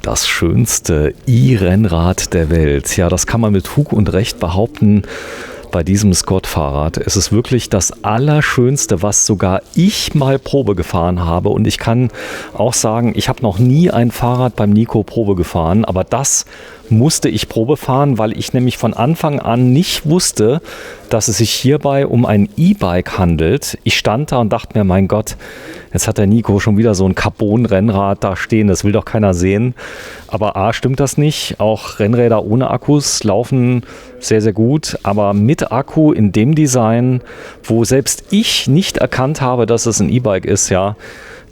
Das schönste E-Rennrad der Welt. Ja, das kann man mit Fug und Recht behaupten bei diesem Scott-Fahrrad. Es ist wirklich das Allerschönste, was sogar ich mal Probe gefahren habe. Und ich kann auch sagen, ich habe noch nie ein Fahrrad beim Nico Probe gefahren, aber das musste ich Probe fahren, weil ich nämlich von Anfang an nicht wusste, dass es sich hierbei um ein E-Bike handelt. Ich stand da und dachte mir, mein Gott, jetzt hat der Nico schon wieder so ein Carbon-Rennrad da stehen, das will doch keiner sehen. Aber A, stimmt das nicht. Auch Rennräder ohne Akkus laufen sehr, sehr gut. Aber mit Akku in dem Design, wo selbst ich nicht erkannt habe, dass es ein E-Bike ist, ja,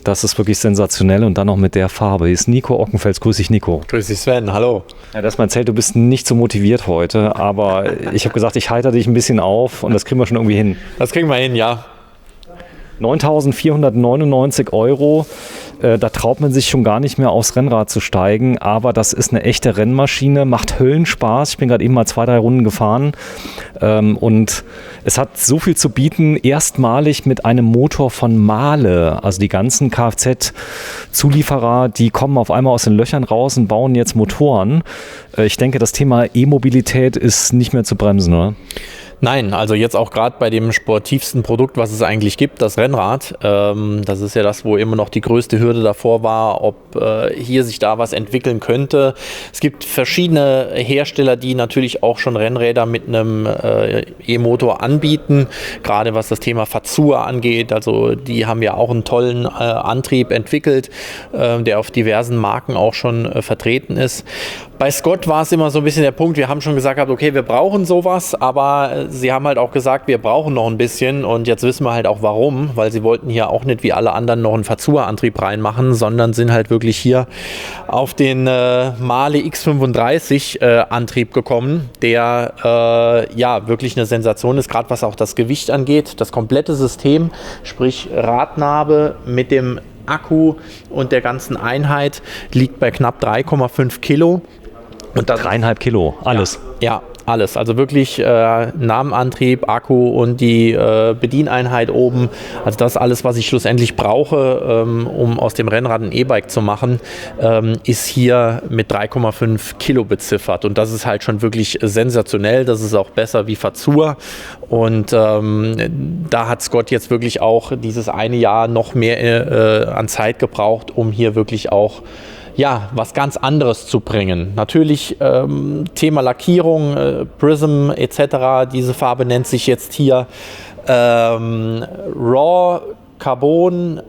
das ist wirklich sensationell und dann noch mit der Farbe. Hier ist Nico Ockenfels. Grüß dich, Nico. Grüß dich, Sven. Hallo. Ja, das mal erzählt, du bist nicht so motiviert heute, aber ich habe gesagt, ich heiter dich ein bisschen auf und das kriegen wir schon irgendwie hin. Das kriegen wir hin, ja. 9.499 €. Da traut man sich schon gar nicht mehr aufs Rennrad zu steigen, aber das ist eine echte Rennmaschine, macht Höllenspaß. Ich bin gerade eben mal 2-3 Runden gefahren und es hat so viel zu bieten, erstmalig mit einem Motor von Mahle. Also die ganzen Kfz-Zulieferer, die kommen auf einmal aus den Löchern raus und bauen jetzt Motoren. Ich denke, das Thema E-Mobilität ist nicht mehr zu bremsen, oder? Nein, also jetzt auch gerade bei dem sportivsten Produkt, was es eigentlich gibt, das Rennrad. Das ist ja das, wo immer noch die größte Hürde davor war, ob hier sich da was entwickeln könnte. Es gibt verschiedene Hersteller, die natürlich auch schon Rennräder mit einem E-Motor anbieten, gerade was das Thema Fazua angeht. Also die haben ja auch einen tollen Antrieb entwickelt, der auf diversen Marken auch schon vertreten ist. Bei Scott war es immer so ein bisschen der Punkt, wir haben schon gesagt, okay, wir brauchen sowas, aber sie haben halt auch gesagt, wir brauchen noch ein bisschen und jetzt wissen wir halt auch warum, weil sie wollten hier auch nicht wie alle anderen noch einen Fazua-Antrieb reinmachen, sondern sind halt wirklich hier auf den Mahle X35 Antrieb gekommen, der ja wirklich eine Sensation ist, gerade was auch das Gewicht angeht, das komplette System, sprich Radnabe mit dem Akku und der ganzen Einheit liegt bei knapp 3,5 Kilo. Und 3,5 Kilo, alles? Ja, alles. Also wirklich Namenantrieb, Akku und die Bedieneinheit oben. Also das alles, was ich schlussendlich brauche, um aus dem Rennrad ein E-Bike zu machen, ist hier mit 3,5 Kilo beziffert. Und das ist halt schon wirklich sensationell. Das ist auch besser wie Fazua. Und da hat Scott jetzt wirklich auch dieses eine Jahr noch mehr an Zeit gebraucht, um hier wirklich auch was ganz anderes zu bringen. Natürlich Thema Lackierung, Prism etc., diese Farbe nennt sich jetzt hier Raw Carbon.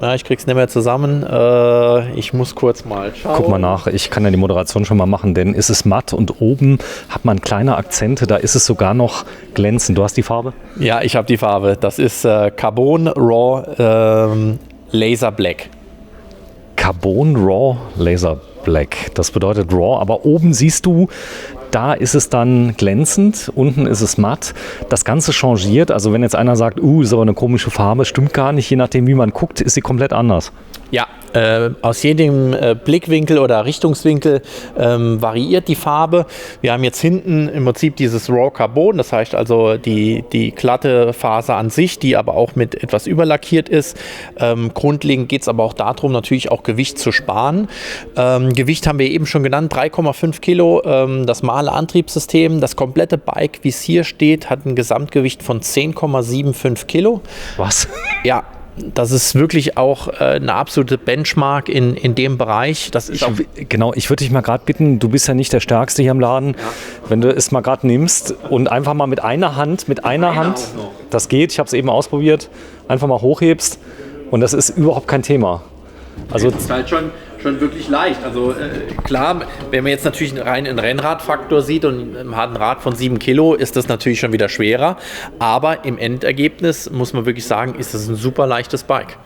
Ja, ich krieg's nicht mehr zusammen. Ich muss kurz mal schauen. Guck mal nach, ich kann ja die Moderation schon mal machen, denn ist es matt und oben hat man kleine Akzente, da ist es sogar noch glänzend. Du hast die Farbe? Ja, ich habe die Farbe. Das ist Carbon Raw Laser Black. Carbon Raw Laser Black. Das bedeutet Raw, aber oben siehst du, da ist es dann glänzend, unten ist es matt. Das Ganze changiert, also wenn jetzt einer sagt, ist aber eine komische Farbe, stimmt gar nicht, je nachdem wie man guckt, ist sie komplett anders. Ja, aus jedem Blickwinkel oder Richtungswinkel variiert die Farbe. Wir haben jetzt hinten im Prinzip dieses Raw Carbon, das heißt also die glatte Faser an sich, die aber auch mit etwas überlackiert ist. Grundlegend geht es aber auch darum, natürlich auch Gewicht zu sparen. Gewicht haben wir eben schon genannt, 3,5 Kilo, das Mahle-Antriebssystem. Das komplette Bike, wie es hier steht, hat ein Gesamtgewicht von 10,75 Kilo. Was? Ja. Das ist wirklich auch eine absolute Benchmark in dem Bereich. Das ist genau, ich würde dich mal gerade bitten, du bist ja nicht der Stärkste hier im Laden, wenn du es mal gerade nimmst und einfach mal mit einer Hand, das geht, ich habe es eben ausprobiert, einfach mal hochhebst und das ist überhaupt kein Thema. Also das ist halt schon wirklich leicht. Also klar, wenn man jetzt natürlich rein einen Rennradfaktor sieht und hat ein Rad von 7 Kilo, ist das natürlich schon wieder schwerer. Aber im Endergebnis muss man wirklich sagen, ist das ein super leichtes Bike.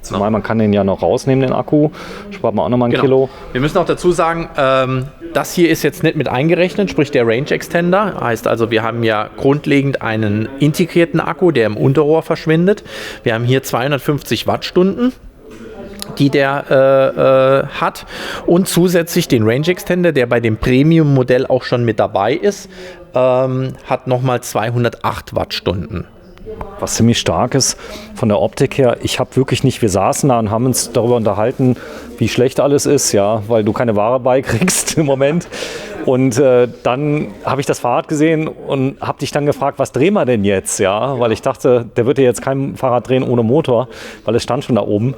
Zumal man kann den ja noch rausnehmen, den Akku. Spart man auch nochmal ein Kilo. Wir müssen auch dazu sagen, das hier ist jetzt nicht mit eingerechnet, sprich der Range Extender. Heißt also, wir haben ja grundlegend einen integrierten Akku, der im Unterrohr verschwindet. Wir haben hier 250 Wattstunden. Die der hat und zusätzlich den Range Extender, der bei dem Premium-Modell auch schon mit dabei ist, hat nochmal 208 Wattstunden. was ziemlich stark ist von der Optik her. Ich habe wirklich nicht, wir saßen da und haben uns darüber unterhalten, wie schlecht alles ist, ja, weil du keine Ware beikriegst im Moment. Und dann habe ich das Fahrrad gesehen und habe dich dann gefragt, was drehen wir denn jetzt? Ja, weil ich dachte, der wird ja jetzt kein Fahrrad drehen ohne Motor, weil es stand schon da oben.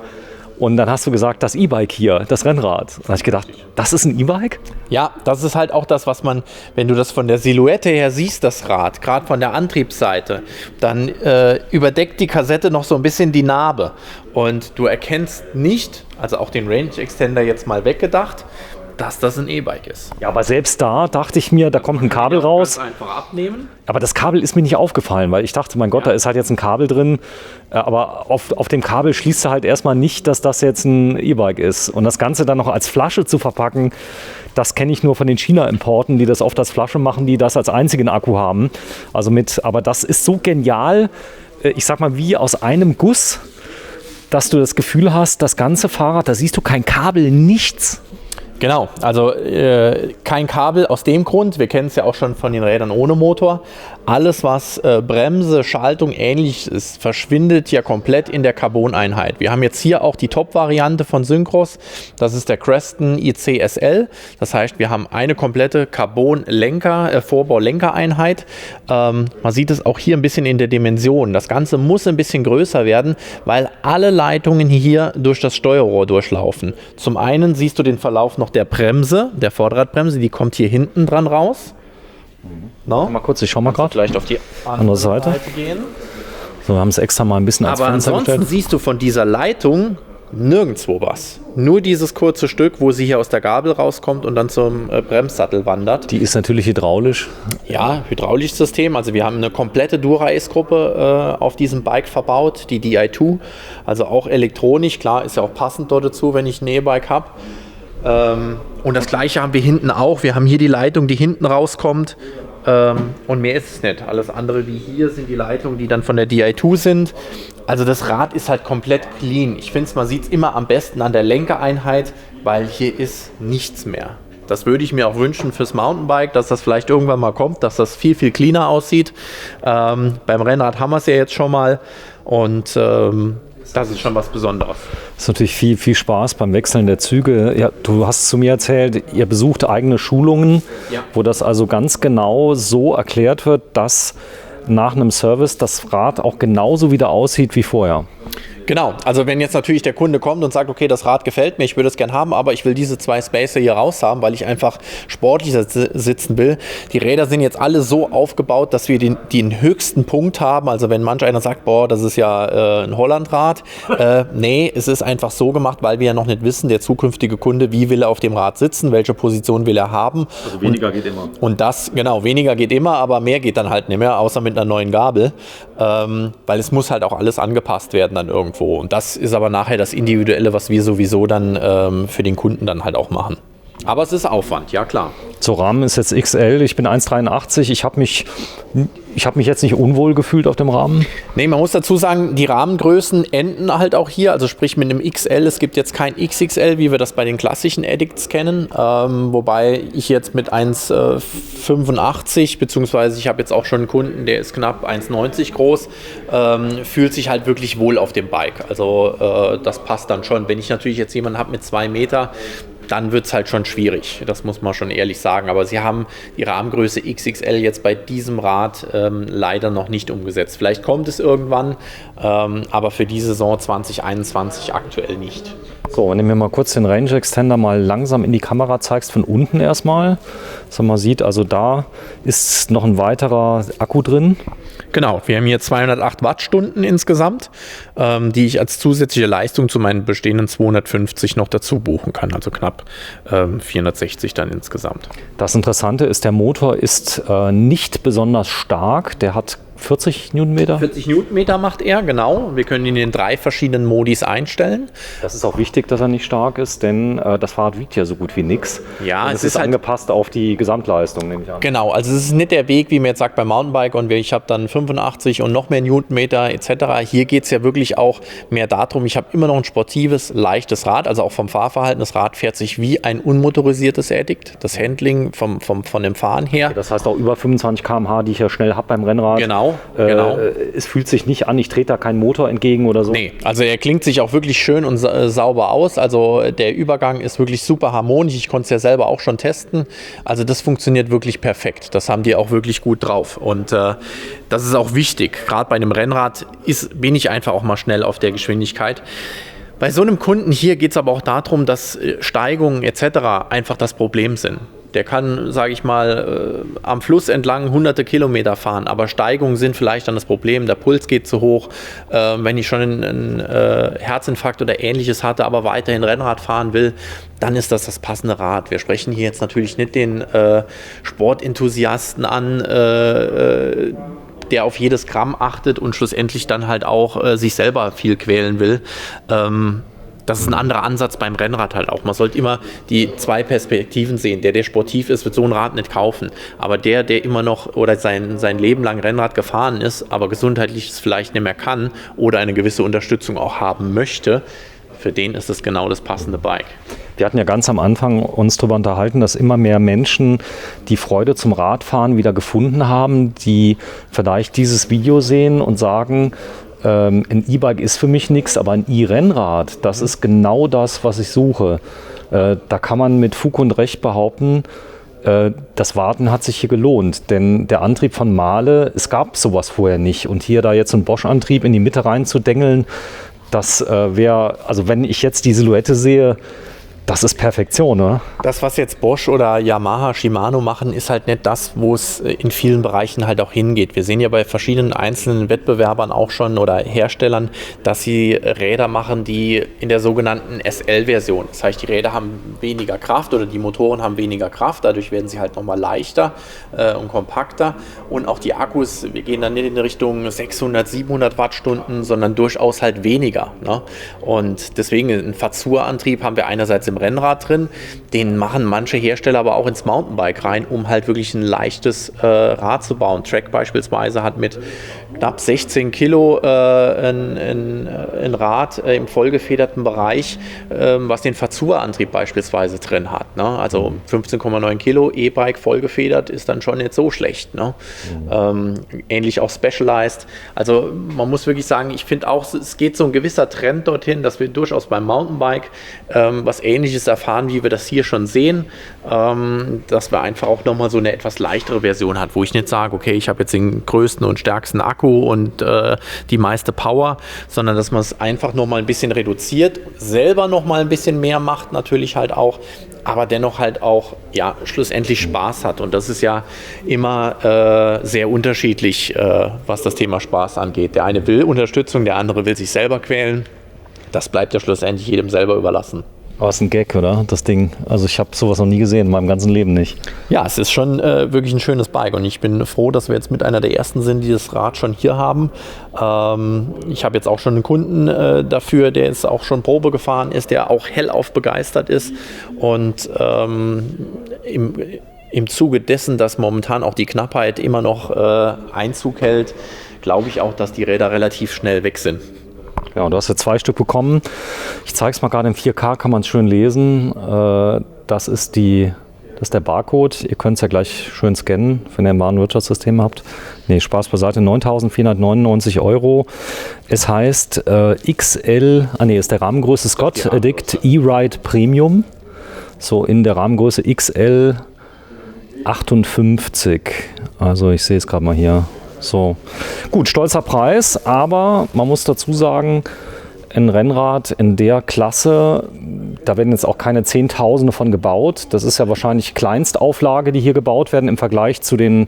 Und dann hast du gesagt, das E-Bike hier, das Rennrad. Und da habe ich gedacht, das ist ein E-Bike? Ja, das ist halt auch das, was man, wenn du das von der Silhouette her siehst, das Rad, gerade von der Antriebsseite, dann überdeckt die Kassette noch so ein bisschen die Narbe. Und du erkennst nicht, also auch den Range Extender jetzt mal weggedacht, dass das ein E-Bike ist. Ja, aber selbst da dachte ich mir, da kommt ein Kabel raus. Ganz einfach abnehmen. Aber das Kabel ist mir nicht aufgefallen, weil ich dachte, mein Gott, da ist halt jetzt ein Kabel drin. Aber auf dem Kabel schließt du halt erstmal nicht, dass das jetzt ein E-Bike ist. Und das Ganze dann noch als Flasche zu verpacken, das kenne ich nur von den China-Importen, die das oft als Flasche machen, die das als einzigen Akku haben. Aber das ist so genial, ich sag mal, wie aus einem Guss, dass du das Gefühl hast, das ganze Fahrrad, da siehst du kein Kabel, nichts. Genau, also kein Kabel aus dem Grund, wir kennen es ja auch schon von den Rädern ohne Motor. Alles, was Bremse, Schaltung ähnlich ist, verschwindet ja komplett in der Carbon-Einheit. Wir haben jetzt hier auch die Top-Variante von Syncros, das ist der Creston IC-SL. Das heißt, wir haben eine komplette Carbon-Vorbau-Lenkereinheit. Man sieht es auch hier ein bisschen in der Dimension. Das Ganze muss ein bisschen größer werden, weil alle Leitungen hier durch das Steuerrohr durchlaufen. Zum einen siehst du den Verlauf noch der Bremse, der Vorderradbremse, die kommt hier hinten dran raus. No? Mal kurz, ich schau mal gerade. Vielleicht auf die andere Seite gehen. So, wir haben es extra mal ein bisschen als Aber Fenster ansonsten gestellt. siehst du von dieser Leitung nirgendwo was. Nur dieses kurze Stück, wo sie hier aus der Gabel rauskommt und dann zum Bremssattel wandert. Die ist natürlich hydraulisch. Ja, hydraulisches System. Also wir haben eine komplette Dura-Ace-Gruppe auf diesem Bike verbaut, die Di2. Also auch elektronisch. Klar, ist ja auch passend dort dazu, wenn ich ein E-Bike habe. Und das gleiche haben wir hinten auch. Wir haben hier die Leitung, die hinten rauskommt. Und mehr ist es nicht. Alles andere wie hier sind die Leitungen, die dann von der Di2 sind. Also das Rad ist halt komplett clean. Ich finde, man sieht es immer am besten an der Lenkereinheit, weil hier ist nichts mehr. Das würde ich mir auch wünschen fürs Mountainbike, dass das vielleicht irgendwann mal kommt, dass das viel, viel cleaner aussieht. Beim Rennrad haben wir es ja jetzt schon mal. Und das ist schon was Besonderes. Das ist natürlich viel, viel Spaß beim Wechseln der Züge. Ja, du hast zu mir erzählt, ihr besucht eigene Schulungen, ja, wo das also ganz genau so erklärt wird, dass nach einem Service das Rad auch genauso wieder aussieht wie vorher. Genau, also wenn jetzt natürlich der Kunde kommt und sagt, okay, das Rad gefällt mir, ich würde es gern haben, aber ich will diese 2 Spacer hier raus haben, weil ich einfach sportlicher sitzen will. Die Räder sind jetzt alle so aufgebaut, dass wir den höchsten Punkt haben. Also wenn manch einer sagt, boah, das ist ja ein Hollandrad. Nee, es ist einfach so gemacht, weil wir ja noch nicht wissen, der zukünftige Kunde, wie will er auf dem Rad sitzen, welche Position will er haben. Also weniger geht immer. Und das, genau, weniger geht immer, aber mehr geht dann halt nicht mehr, außer mit einer neuen Gabel. Weil es muss halt auch alles angepasst werden dann irgendwo. Und das ist aber nachher das Individuelle, was wir sowieso dann für den Kunden dann halt auch machen. Aber es ist Aufwand, ja klar. Zur Rahmen ist jetzt XL, ich bin 1,83, ich habe mich jetzt nicht unwohl gefühlt auf dem Rahmen. Nee, man muss dazu sagen, die Rahmengrößen enden halt auch hier, also sprich mit einem XL, es gibt jetzt kein XXL, wie wir das bei den klassischen Addicts kennen, wobei ich jetzt mit 1,85, beziehungsweise ich habe jetzt auch schon einen Kunden, der ist knapp 1,90 groß, fühlt sich halt wirklich wohl auf dem Bike, also das passt dann schon. Wenn ich natürlich jetzt jemanden habe mit 2 Meter, dann wird es halt schon schwierig, das muss man schon ehrlich sagen. Aber sie haben die Rahmengröße XXL jetzt bei diesem Rad leider noch nicht umgesetzt. Vielleicht kommt es irgendwann, aber für die Saison 2021 aktuell nicht. So, wenn du mir mal kurz den Range Extender mal langsam in die Kamera zeigst, von unten erstmal, dass man sieht, also da ist noch ein weiterer Akku drin. Genau, wir haben hier 208 Wattstunden insgesamt, die ich als zusätzliche Leistung zu meinen bestehenden 250 noch dazu buchen kann, also knapp 460 dann insgesamt. Das Interessante ist, der Motor ist nicht besonders stark, der hat 40 Newtonmeter? 40 Newtonmeter macht er, genau. Wir können ihn in 3 verschiedenen Modis einstellen. Das ist auch wichtig, dass er nicht stark ist, denn das Fahrrad wiegt ja so gut wie nichts. Ja, es ist halt angepasst auf die Gesamtleistung, nehme ich an. Genau, also es ist nicht der Weg, wie man jetzt sagt beim Mountainbike und ich habe dann 85 und noch mehr Newtonmeter etc. Hier geht es ja wirklich auch mehr darum, ich habe immer noch ein sportives, leichtes Rad, also auch vom Fahrverhalten. Das Rad fährt sich wie ein unmotorisiertes Addict. Das Handling von dem Fahren her. Das heißt auch über 25 km/h, die ich ja schnell habe beim Rennrad. Genau. Genau. Es fühlt sich nicht an, ich trete da keinen Motor entgegen oder so. Nee, also er klingt sich auch wirklich schön und sauber aus. Also der Übergang ist wirklich super harmonisch. Ich konnte es ja selber auch schon testen. Also das funktioniert wirklich perfekt. Das haben die auch wirklich gut drauf. Und das ist auch wichtig. Gerade bei einem Rennrad bin ich einfach auch mal schnell auf der Geschwindigkeit. Bei so einem Kunden hier geht es aber auch darum, dass Steigungen etc. einfach das Problem sind. Der kann, sage ich mal, am Fluss entlang hunderte Kilometer fahren, aber Steigungen sind vielleicht dann das Problem. Der Puls geht zu hoch. Wenn ich schon einen Herzinfarkt oder Ähnliches hatte, aber weiterhin Rennrad fahren will, dann ist das passende Rad. Wir sprechen hier jetzt natürlich nicht den Sportenthusiasten an, der auf jedes Gramm achtet und schlussendlich dann halt auch sich selber viel quälen will. Das ist ein anderer Ansatz beim Rennrad halt auch. Man sollte immer die zwei Perspektiven sehen. Der sportiv ist, wird so ein Rad nicht kaufen. Aber der immer noch oder sein Leben lang Rennrad gefahren ist, aber gesundheitlich es vielleicht nicht mehr kann oder eine gewisse Unterstützung auch haben möchte, für den ist es genau das passende Bike. Wir hatten ja ganz am Anfang uns darüber unterhalten, dass immer mehr Menschen die Freude zum Radfahren wieder gefunden haben, die vielleicht dieses Video sehen und sagen, ein E-Bike ist für mich nichts, aber ein E-Rennrad, das ist genau das, was ich suche. Da kann man mit Fug und Recht behaupten, das Warten hat sich hier gelohnt, denn der Antrieb von Mahle, es gab sowas vorher nicht. Und hier da jetzt einen Bosch-Antrieb in die Mitte reinzudengeln, das wäre, also wenn ich jetzt die Silhouette sehe, das ist Perfektion, ne? Das, was jetzt Bosch oder Yamaha, Shimano machen, ist halt nicht das, wo es in vielen Bereichen halt auch hingeht. Wir sehen ja bei verschiedenen einzelnen Wettbewerbern auch schon oder Herstellern, dass sie Räder machen, die in der sogenannten SL-Version. Das heißt, die Räder haben weniger Kraft oder die Motoren haben weniger Kraft. Dadurch werden sie halt nochmal leichter und kompakter. Und auch die Akkus, wir gehen dann nicht in Richtung 600, 700 Wattstunden, sondern durchaus halt weniger, ne? Und deswegen einen Fazur-Antrieb haben wir einerseits im Rennrad drin, den machen manche Hersteller aber auch ins Mountainbike rein, um halt wirklich ein leichtes Rad zu bauen. Trek beispielsweise hat mit knapp 16 Kilo ein Rad im vollgefederten Bereich, was den Fazur-Antrieb beispielsweise drin hat, ne? Also 15,9 Kilo E-Bike vollgefedert ist dann schon nicht so schlecht, ne? Ähnlich auch Specialized. Also man muss wirklich sagen, ich finde auch, es geht so ein gewisser Trend dorthin, dass wir durchaus beim Mountainbike was Ähnliches erfahren, wie wir das hier schon sehen, dass wir einfach auch nochmal so eine etwas leichtere Version hat, wo ich nicht sage, okay, ich habe jetzt den größten und stärksten Akku und die meiste Power, sondern dass man es einfach nochmal ein bisschen reduziert, selber nochmal ein bisschen mehr macht natürlich halt auch, aber dennoch halt auch, ja, schlussendlich Spaß hat. Und das ist ja immer sehr unterschiedlich, was das Thema Spaß angeht. Der eine will Unterstützung, der andere will sich selber quälen. Das bleibt ja schlussendlich jedem selber überlassen. Aber es ist ein Gag, oder? Das Ding. Also ich habe sowas noch nie gesehen, in meinem ganzen Leben nicht. Ja, es ist schon wirklich ein schönes Bike und ich bin froh, dass wir jetzt mit einer der ersten sind, die das Rad schon hier haben. Ich habe jetzt auch schon einen Kunden dafür, der jetzt auch schon Probe gefahren ist, der auch hellauf begeistert ist und im Zuge dessen, dass momentan auch die Knappheit immer noch Einzug hält, glaube ich auch, dass die Räder relativ schnell weg sind. Ja, und du hast ja 2 Stück bekommen. Ich zeige es mal gerade in 4K, kann man es schön lesen. Das ist der Barcode. Ihr könnt es ja gleich schön scannen, wenn ihr ein Warenwirtschaftssystem habt. Nee, Spaß beiseite, 9.499 €. Es heißt XL, ist der Rahmengröße Scott Addict E-Ride Premium. So in der Rahmengröße XL 58. Also ich sehe es gerade mal hier. So, gut, stolzer Preis, aber man muss dazu sagen, ein Rennrad in der Klasse, da werden jetzt auch keine Zehntausende von gebaut. Das ist ja wahrscheinlich Kleinstauflage, die hier gebaut werden im Vergleich zu den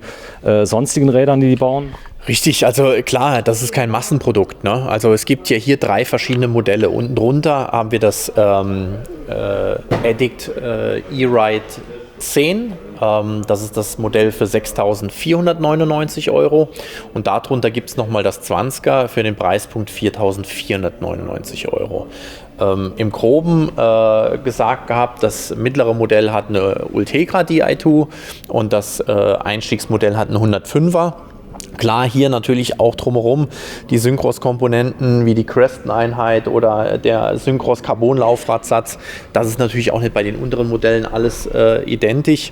sonstigen Rädern, die bauen. Richtig, also klar, das ist kein Massenprodukt, ne? Also es gibt ja hier 3 verschiedene Modelle. Unten drunter haben wir das Addict E-Ride 10. Das ist das Modell für 6.499 € und darunter gibt es nochmal das 20er für den Preispunkt 4.499 €. Im Groben gesagt gehabt, das mittlere Modell hat eine Ultegra Di2 und das Einstiegsmodell hat eine 105er. Klar, hier natürlich auch drumherum die Synchros-Komponenten wie die Creston-Einheit oder der Synchros-Carbon-Laufradsatz. Das ist natürlich auch nicht bei den unteren Modellen alles identisch.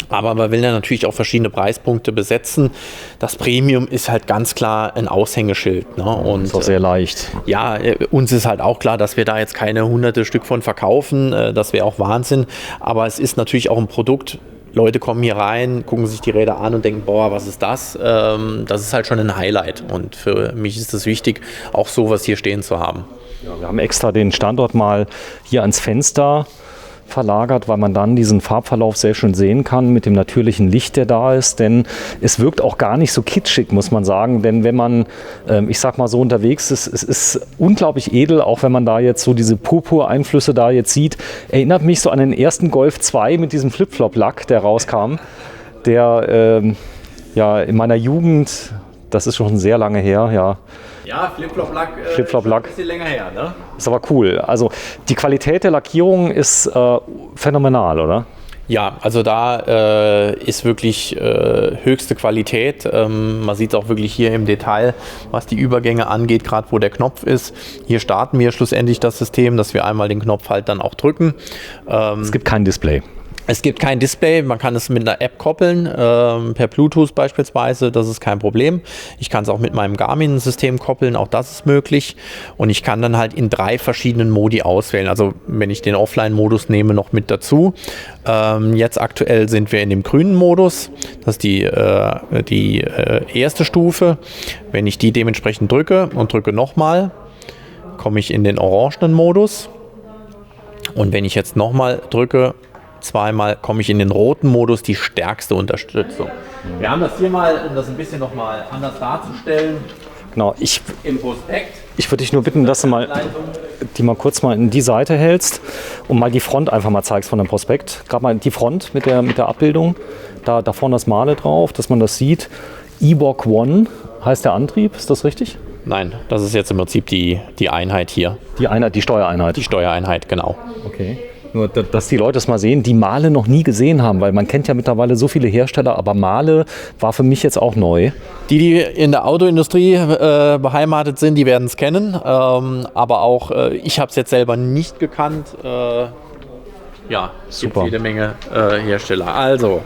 Aber man will ja natürlich auch verschiedene Preispunkte besetzen. Das Premium ist halt ganz klar ein Aushängeschild. Ne? Und ist auch sehr leicht. Ja, uns ist halt auch klar, dass wir da jetzt keine hunderte Stück von verkaufen. Das wäre auch Wahnsinn. Aber es ist natürlich auch ein Produkt. Leute kommen hier rein, gucken sich die Räder an und denken, boah, was ist das? Das ist halt schon ein Highlight. Und für mich ist es wichtig, auch sowas hier stehen zu haben. Ja, wir haben extra den Standort mal hier ans Fenster verlagert, weil man dann diesen Farbverlauf sehr schön sehen kann mit dem natürlichen Licht, der da ist. Denn es wirkt auch gar nicht so kitschig, muss man sagen. Denn wenn man, ich sag mal so, unterwegs ist, es ist unglaublich edel, auch wenn man da jetzt so diese Purpur-Einflüsse da jetzt sieht. Erinnert mich so an den ersten Golf 2 mit diesem Flip-Flop-Lack, der rauskam. Der ja in meiner Jugend, das ist schon sehr lange her, ja. Ja, Flip-Flop-Lack Flip-Flop-Lack. ein bisschen länger her, ne? Ist aber cool. Also die Qualität der Lackierung ist phänomenal, oder? Ja, also da ist wirklich höchste Qualität. Man sieht es auch wirklich hier im Detail, was die Übergänge angeht, gerade wo der Knopf ist. Hier starten wir schlussendlich das System, dass wir einmal den Knopf halt dann auch drücken. Es gibt kein Display. Es gibt kein Display, man kann es mit einer App koppeln, per Bluetooth beispielsweise, das ist kein Problem. Ich kann es auch mit meinem Garmin-System koppeln, auch das ist möglich. Und ich kann dann halt in 3 verschiedenen Modi auswählen. Also wenn ich den Offline-Modus nehme, noch mit dazu. Jetzt aktuell sind wir in dem grünen Modus, das ist die erste Stufe. Wenn ich die dementsprechend drücke und drücke nochmal, komme ich in den orangenen Modus. Und wenn ich jetzt nochmal drücke, zweimal, komme ich in den roten Modus, die stärkste Unterstützung. Wir haben das hier mal, um das ein bisschen nochmal anders darzustellen. Genau, Im Prospekt. Ich würde dich nur bitten, dass du mal die mal kurz mal in die Seite hältst und mal die Front einfach mal zeigst von dem Prospekt. Gerade mal die Front mit der Abbildung. Da vorne das Male drauf, dass man das sieht. eBOK One heißt der Antrieb, ist das richtig? Nein, das ist jetzt im Prinzip die Einheit hier. Die Steuereinheit? Die Steuereinheit, genau. Okay. Nur, dass die Leute es mal sehen, die Male noch nie gesehen haben, weil man kennt ja mittlerweile so viele Hersteller, aber Male war für mich jetzt auch neu. Die in der Autoindustrie beheimatet sind, die werden es kennen, aber auch ich habe es jetzt selber nicht gekannt. Ja, es gibt jede Menge Hersteller. Also,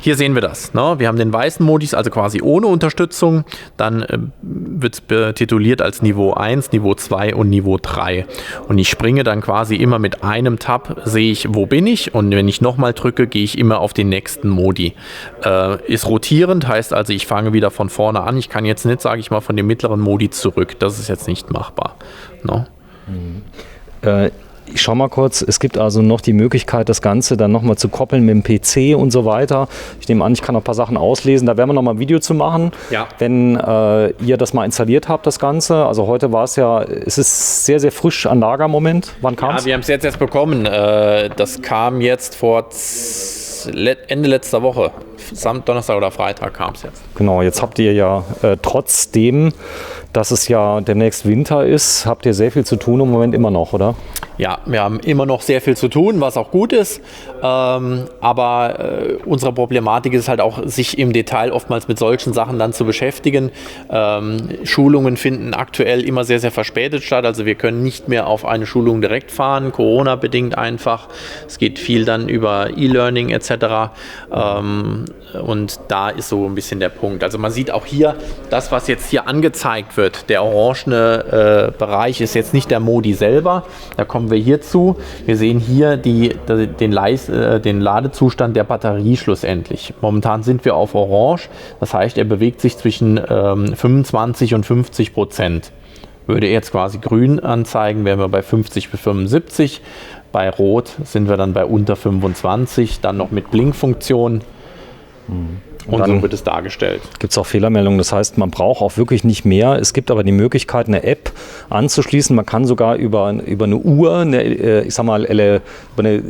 hier sehen wir das. Ne? Wir haben den weißen Modus, also quasi ohne Unterstützung. Dann wird es betituliert als Niveau 1, Niveau 2 und Niveau 3. Und ich springe dann quasi immer mit einem Tab, sehe ich, wo bin ich. Und wenn ich nochmal drücke, gehe ich immer auf den nächsten Modi. Ist rotierend, heißt also, ich fange wieder von vorne an. Ich kann jetzt nicht, sage ich mal, von dem mittleren Modi zurück. Das ist jetzt nicht machbar. No? Ich schau mal kurz, es gibt also noch die Möglichkeit, das Ganze dann nochmal zu koppeln mit dem PC und so weiter. Ich nehme an, ich kann noch ein paar Sachen auslesen. Da werden wir nochmal ein Video zu machen, wenn ihr das mal installiert habt, das Ganze. Also heute war es ja, es ist sehr, sehr frisch an Lager im Moment. Wann kam es? Ja, wir haben es jetzt erst bekommen. Das kam jetzt vor Ende letzter Woche. Donnerstag oder Freitag kam es jetzt. Genau, jetzt habt ihr ja trotzdem, dass es ja demnächst Winter ist, habt ihr sehr viel zu tun im Moment immer noch, oder? Ja, wir haben immer noch sehr viel zu tun, was auch gut ist. Aber unsere Problematik ist halt auch, sich im Detail oftmals mit solchen Sachen dann zu beschäftigen. Schulungen finden aktuell immer sehr, sehr verspätet statt. Also wir können nicht mehr auf eine Schulung direkt fahren, Corona-bedingt einfach. Es geht viel dann über E-Learning etc. Und da ist so ein bisschen der Punkt. Also man sieht auch hier, das, was jetzt hier angezeigt wird, der orangene Bereich ist jetzt nicht der Modi selber. Da kommen wir hierzu. Wir sehen hier den Ladezustand der Batterie schlussendlich. Momentan sind wir auf Orange. Das heißt, er bewegt sich zwischen 25 und 50%. Würde er jetzt quasi grün anzeigen, wären wir bei 50 bis 75. Bei Rot sind wir dann bei unter 25, dann noch mit Blinkfunktion. Und so wird es dargestellt. Gibt es auch Fehlermeldungen, das heißt, man braucht auch wirklich nicht mehr. Es gibt aber die Möglichkeit, eine App anzuschließen. Man kann sogar über eine Uhr, über eine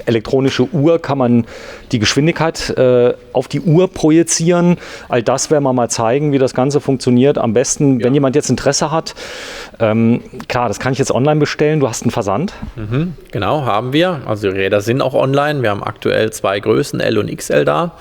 elektronische Uhr, kann man die Geschwindigkeit auf die Uhr projizieren. All das werden wir mal zeigen, wie das Ganze funktioniert. Am besten, wenn jemand jetzt Interesse hat, klar, das kann ich jetzt online bestellen. Du hast einen Versand. Genau, haben wir. Also die Räder sind auch online. Wir haben aktuell 2 Größen, L und XL da.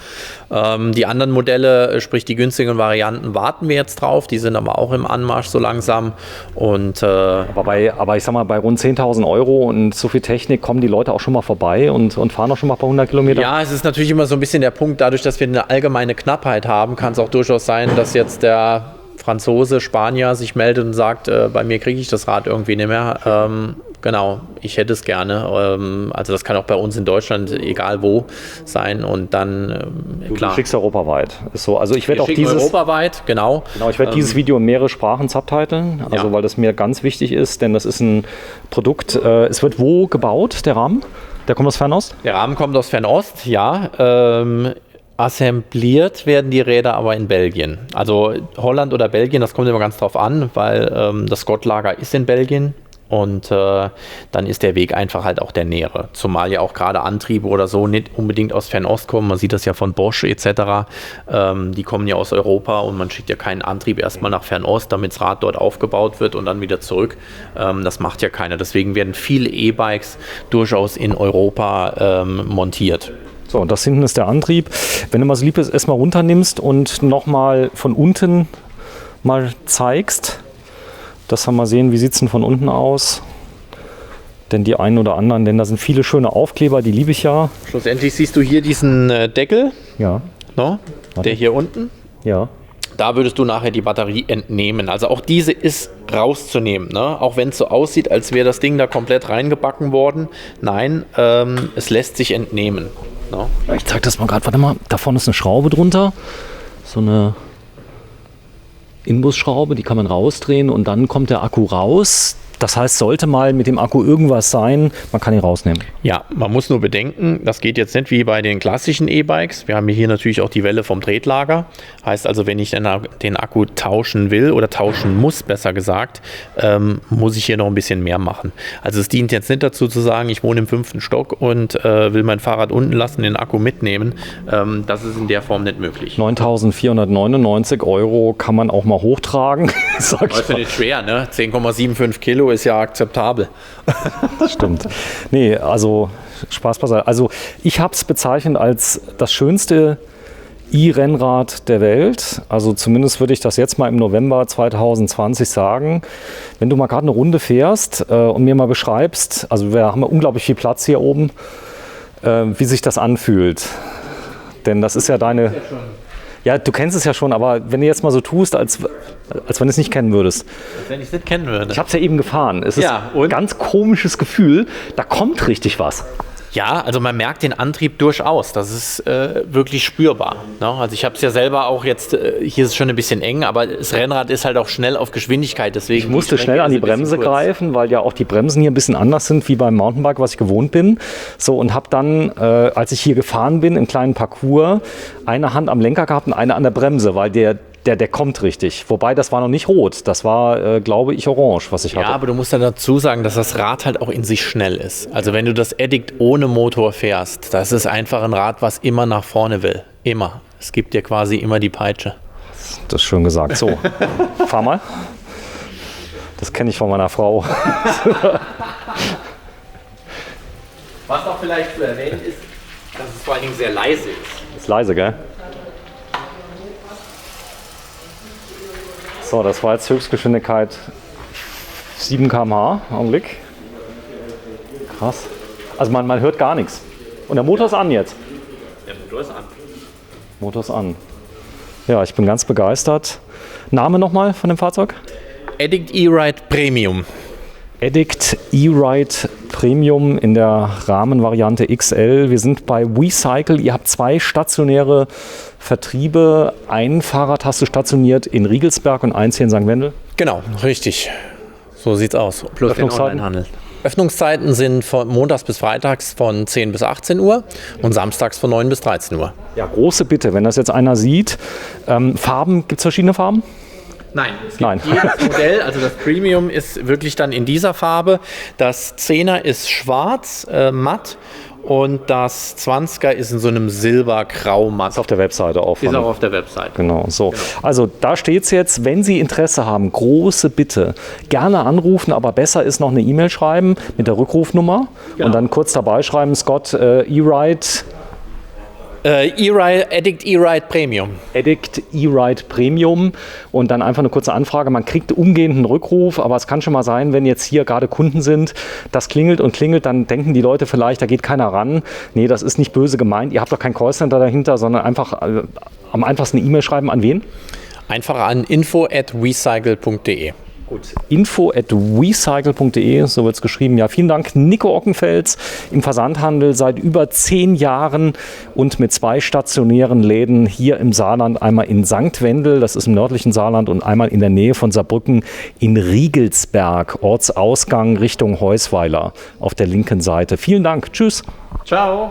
Die anderen Modelle, sprich die günstigen Varianten, warten wir jetzt drauf. Die sind aber auch im Anmarsch so langsam. Und, aber ich sag mal, bei rund 10.000 Euro und so viel Technik kommen die Leute auch schon mal vorbei und fahren auch schon mal ein paar 100 Kilometer. Ja, es ist natürlich immer so ein bisschen der Punkt, dadurch, dass wir eine allgemeine Knappheit haben, kann es auch durchaus sein, dass jetzt der Franzose, Spanier sich meldet und sagt, bei mir kriege ich das Rad irgendwie nicht mehr. Genau, ich hätte es gerne. Also das kann auch bei uns in Deutschland, egal wo, sein. Und dann, klar. Du schickst europaweit. Ist so. Also ich werde auch europaweit, genau. Genau, ich werde dieses Video in mehrere Sprachen subtiteln, also weil das mir ganz wichtig ist, denn das ist ein Produkt, es wird wo gebaut, der Rahmen? Der kommt aus Fernost? Der Rahmen kommt aus Fernost, ja. Assembliert werden die Räder aber in Belgien. Also Holland oder Belgien, das kommt immer ganz drauf an, weil das Scott-Lager ist in Belgien und dann ist der Weg einfach halt auch der nähere. Zumal ja auch gerade Antriebe oder so nicht unbedingt aus Fernost kommen. Man sieht das ja von Bosch etc. Die kommen ja aus Europa und man schickt ja keinen Antrieb erstmal nach Fernost, damit das Rad dort aufgebaut wird und dann wieder zurück. Das macht ja keiner. Deswegen werden viele E-Bikes durchaus in Europa montiert. So, und das hinten ist der Antrieb. Wenn du mal so lieb bist, erstmal runternimmst und nochmal von unten mal zeigst, dass wir mal sehen, wie sieht es denn von unten aus. Denn die einen oder anderen, denn da sind viele schöne Aufkleber, die liebe ich ja. Schlussendlich siehst du hier diesen Deckel, ja. No, der hier unten. Ja. Da würdest du nachher die Batterie entnehmen. Also auch diese ist rauszunehmen. Ne? Auch wenn es so aussieht, als wäre das Ding da komplett reingebacken worden. Nein, es lässt sich entnehmen. No? Ich zeig das mal gerade. Warte mal, da vorne ist eine Schraube drunter. So eine Inbusschraube, die kann man rausdrehen und dann kommt der Akku raus. Das heißt, sollte mal mit dem Akku irgendwas sein, man kann ihn rausnehmen. Ja, man muss nur bedenken, das geht jetzt nicht wie bei den klassischen E-Bikes. Wir haben hier natürlich auch die Welle vom Tretlager. Heißt also, wenn ich den Akku tauschen will oder tauschen muss, besser gesagt, muss ich hier noch ein bisschen mehr machen. Also es dient jetzt nicht dazu zu sagen, ich wohne im 5. Stock und will mein Fahrrad unten lassen, den Akku mitnehmen. Das ist in der Form nicht möglich. 9.499 Euro kann man auch mal hochtragen. Das ist ja nicht schwer, ne? 10,75 Kilo ist ja akzeptabel. Das stimmt. Nee, also Spaß beiseite. Also ich habe es bezeichnet als das schönste E-Rennrad der Welt. Also zumindest würde ich das jetzt mal im November 2020 sagen. Wenn du mal gerade eine Runde fährst und mir mal beschreibst, also wir haben unglaublich viel Platz hier oben, wie sich das anfühlt. Denn das ist ja deine... Ja, du kennst es ja schon, aber wenn du jetzt mal so tust, als wenn du es nicht kennen würdest. Als wenn ich es nicht kennen würde. Ich habe es ja eben gefahren. Es ist ein ganz komisches Gefühl. Da kommt richtig was. Ja, also man merkt den Antrieb durchaus. Das ist wirklich spürbar. Ne? Also ich habe es ja selber auch jetzt, hier ist es schon ein bisschen eng, aber das Rennrad ist halt auch schnell auf Geschwindigkeit. Deswegen ich musste schnell an die Bremse greifen, weil ja auch die Bremsen hier ein bisschen anders sind wie beim Mountainbike, was ich gewohnt bin. So, und habe dann, als ich hier gefahren bin, im kleinen Parcours, eine Hand am Lenker gehabt und eine an der Bremse, weil der kommt richtig. Wobei, das war noch nicht rot. Das war, glaube ich, orange, was ich hatte. Ja, aber du musst dann dazu sagen, dass das Rad halt auch in sich schnell ist. Also wenn du das Addict ohne Motor fährst, das ist einfach ein Rad, was immer nach vorne will. Immer. Es gibt dir quasi immer die Peitsche. Das ist schön gesagt. So, fahr mal. Das kenne ich von meiner Frau. Was noch vielleicht zu erwähnen ist, dass es vor allen Dingen sehr leise ist. Ist leise, gell? So, das war jetzt Höchstgeschwindigkeit 7 km/h, Augenblick. Krass. Also man hört gar nichts. Und der Motor ist an jetzt. Der Motor ist an. Motor ist an. Ja, ich bin ganz begeistert. Name nochmal von dem Fahrzeug? Addict E-Ride Premium. Addict E-Ride Premium in der Rahmenvariante XL. Wir sind bei WeCycle. Ihr habt 2 stationäre Vertriebe. Ein Fahrrad hast du stationiert in Riegelsberg und eins hier in St. Wendel. Genau, richtig. So sieht's aus. Plus den Onlinehandel. Öffnungszeiten sind von montags bis freitags von 10 bis 18 Uhr und samstags von 9 bis 13 Uhr. Ja, große Bitte, wenn das jetzt einer sieht. Farben, gibt es verschiedene Farben? Nein, es gibt jedes Modell, also das Premium ist wirklich dann in dieser Farbe. Das 10er ist schwarz, matt. Und das 20er ist in so einem silbergrau matt. Ist auf der Webseite auch. Ist auch auf der Webseite. Genau, so. Genau. Also da steht es jetzt, wenn Sie Interesse haben, große Bitte, gerne anrufen, aber besser ist noch eine E-Mail schreiben mit der Rückrufnummer und dann kurz dabei schreiben, Scott E-Ride Addict E-Ride Premium. Addict E-Ride Premium und dann einfach eine kurze Anfrage. Man kriegt umgehend einen Rückruf, aber es kann schon mal sein, wenn jetzt hier gerade Kunden sind, das klingelt und klingelt, dann denken die Leute vielleicht, da geht keiner ran. Nee, das ist nicht böse gemeint. Ihr habt doch kein Callcenter dahinter, sondern einfach am einfachsten eine E-Mail schreiben. An wen? Einfach an info@wecycle.de. Gut, info@wecycle.de, so wird es geschrieben. Ja, vielen Dank, Nico Ockenfels, im Versandhandel seit über 10 Jahren und mit 2 stationären Läden hier im Saarland. Einmal in St. Wendel, das ist im nördlichen Saarland, und einmal in der Nähe von Saarbrücken in Riegelsberg, Ortsausgang Richtung Heusweiler auf der linken Seite. Vielen Dank, tschüss. Ciao.